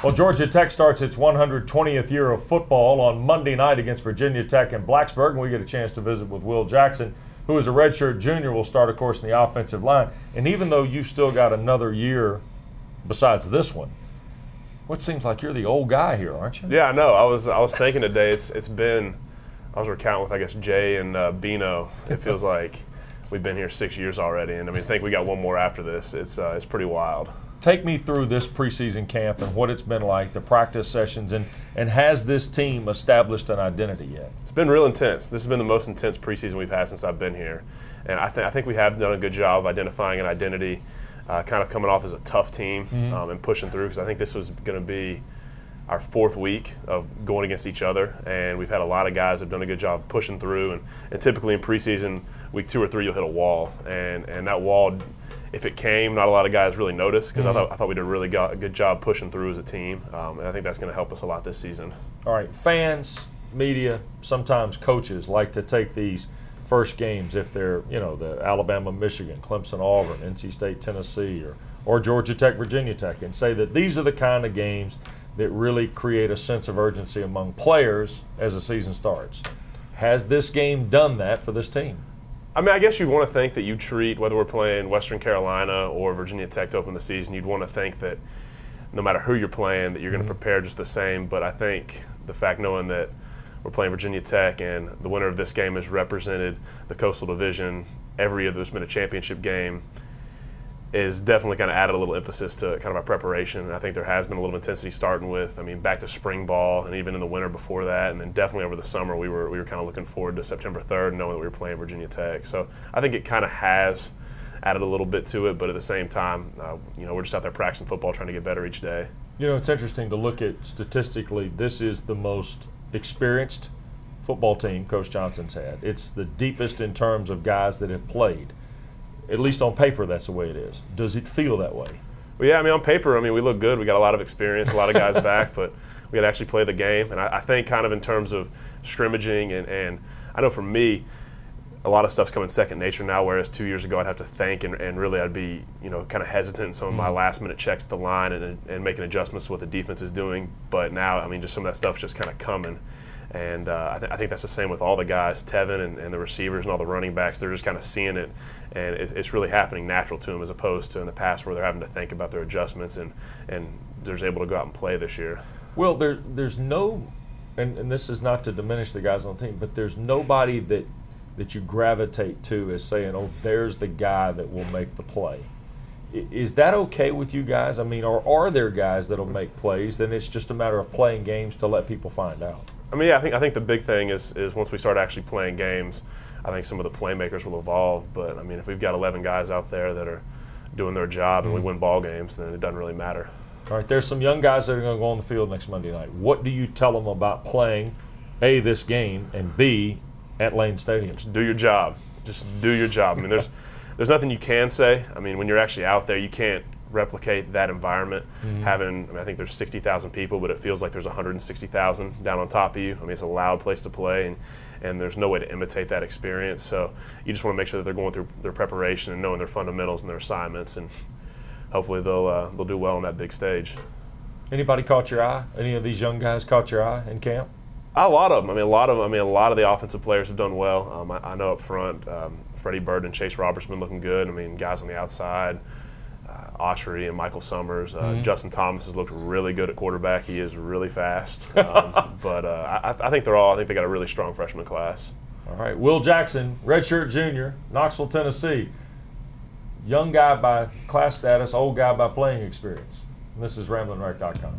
Well, Georgia Tech starts its 120th year of football on Monday night against Virginia Tech in Blacksburg, and we get a chance to visit with Will Jackson, who is a redshirt junior, will start, of course, in the offensive line. And even though you've still got another year besides this one, what seems like you're the old guy here, aren't you? Yeah, I know. I was thinking today. It's been, I was recounting with, I guess, Jay and Bino. It feels like we've been here 6 years already, and I think we got one more after this. It's pretty wild. Take me through this preseason camp and what it's been like, the practice sessions, and has this team established an identity yet? It's been real intense. This has been the most intense preseason we've had since I've been here. And I think we have done a good job of identifying an identity, kind of coming off as a tough team and pushing through, because I think this was going to be our fourth week of going against each other, and we've had a lot of guys that have done a good job pushing through, and typically in preseason, week 2 or 3, you'll hit a wall, and that wall, if it came, not a lot of guys really noticed, because I thought we did a really good job pushing through as a team, and I think that's going to help us a lot this season. All right, fans, media, sometimes coaches like to take these first games, if they're, the Alabama, Michigan, Clemson, Auburn, NC State, Tennessee, or Georgia Tech, Virginia Tech, and say that these are the kind of games that really create a sense of urgency among players as the season starts. Has this game done that for this team? I guess you'd want to think that you treat, whether we're playing Western Carolina or Virginia Tech to open the season, you'd want to think that no matter who you're playing, that you're going to prepare just the same. But I think the fact, knowing that we're playing Virginia Tech and the winner of this game has represented the Coastal Division every year there's been a championship game, is definitely kind of added a little emphasis to kind of our preparation. And I think there has been a little intensity starting with, back to spring ball and even in the winter before that, and then definitely over the summer we were kind of looking forward to September 3rd, knowing that we were playing Virginia Tech. So I think it kind of has added a little bit to it, but at the same time, we're just out there practicing football, trying to get better each day. It's interesting to look at statistically. This is the most experienced football team Coach Johnson's had. It's the deepest in terms of guys that have played. At least on paper, that's the way it is. Does it feel that way? Well, yeah, on paper, we look good. We got a lot of experience, a lot of guys back, but we got to actually play the game. And I think kind of in terms of scrimmaging, and I know for me, a lot of stuff's coming second nature now, whereas 2 years ago I'd have to think, and really I'd be, kind of hesitant in some of my last-minute checks at the line and making adjustments to what the defense is doing. But now, just some of that stuff's just kind of coming. And I think that's the same with all the guys, Tevin and the receivers and all the running backs. They're just kind of seeing it, and it's really happening natural to them, as opposed to in the past where they're having to think about their adjustments, and they're just able to go out and play this year. Well, there's no, and this is not to diminish the guys on the team, but there's nobody that you gravitate to as saying, oh, there's the guy that will make the play. Is that okay with you guys? Or are there guys that will make plays, then it's just a matter of playing games to let people find out? I think the big thing is once we start actually playing games, I think some of the playmakers will evolve. But if we've got 11 guys out there that are doing their job and we win ball games, then it doesn't really matter. All right, there's some young guys that are going to go on the field next Monday night. What do you tell them about playing, A, this game, and B, at Lane Stadium? Just do your job. Just do your job. There's nothing you can say. When you're actually out there, you can't replicate that environment. I think there's 60,000 people, but it feels like there's 160,000 down on top of you. It's a loud place to play, and there's no way to imitate that experience. So you just want to make sure that they're going through their preparation and knowing their fundamentals and their assignments, and hopefully they'll do well on that big stage. Anybody caught your eye? Any of these young guys caught your eye in camp? A lot of them. A lot of the offensive players have done well. I know up front, Freddie Bird and Chase Roberts have been looking good. Guys on the outside, Autry and Michael Summers. Justin Thomas has looked really good at quarterback. He is really fast. But I think they got a really strong freshman class. All right. Will Jackson, redshirt junior, Knoxville, Tennessee. Young guy by class status, old guy by playing experience. And this is RamblingWreck.com.